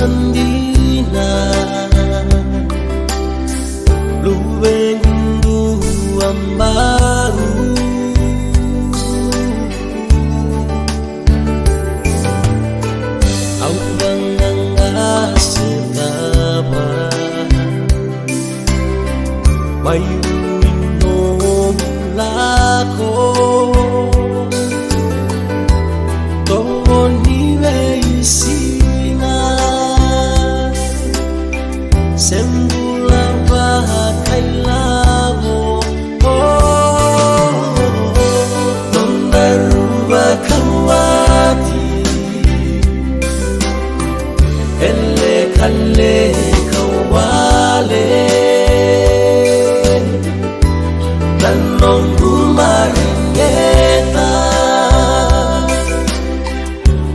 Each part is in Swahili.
handina luwengu ambaru au banganga sebaba mayu no lako Sembula bahakai lavo Nondaruba kawati Elle kalle kawale Nanongu maringeta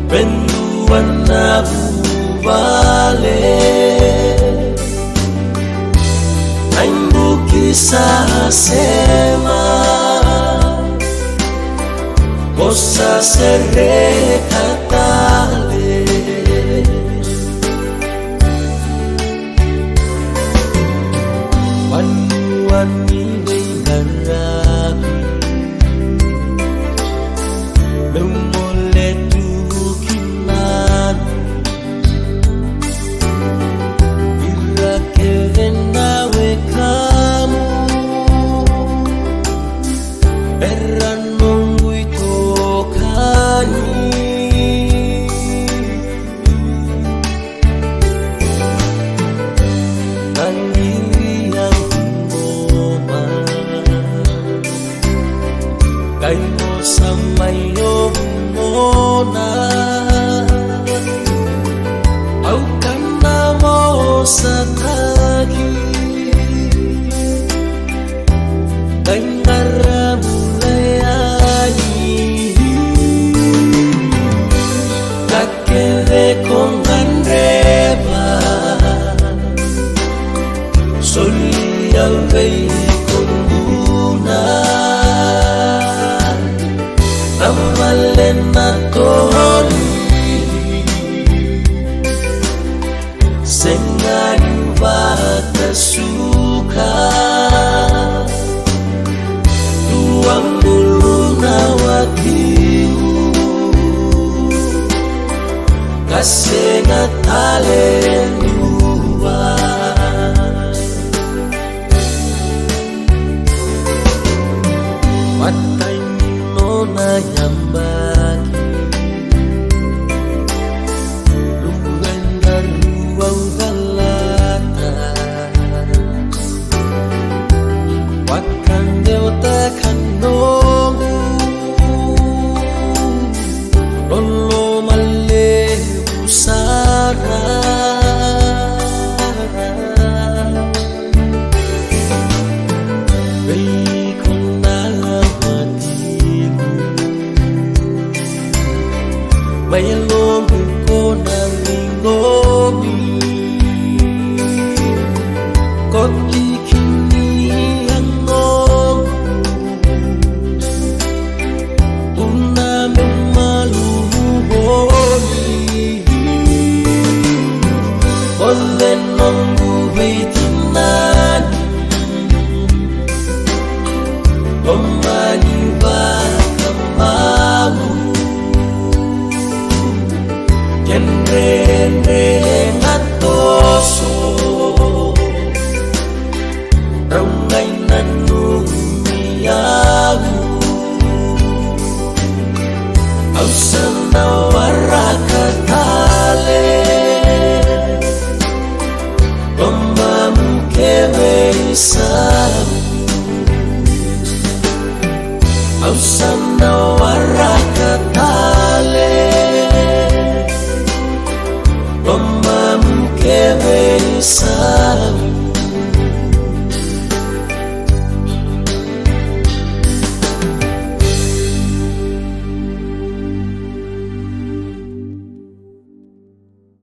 Penduan nabu vale Kisah sema Kosa sere katale Wani ngarabi Memole tukinan Irakere nawe kamu Kayo sa mayo muna Au ka na mo sa tagi Kay naramulayayi Kakere kong andreba Soliyaway kong muna Amalena toli Sengani bata suka Tuang bulu nawakiu Kasenga talendua Matai nona yambaki Luwenda luwang galata Wakan deuta kanomu Lolo male busara Mayalong ko ng lingobi Koti kini ang ngong Unaming maluhuli Olen ng buhay tinani Pamaniba kamamu Rene ngatoso Raungay nanumiyamu Au sanawara katale Pamamukewe isamu Au sanawara katale Pamamukewe isamu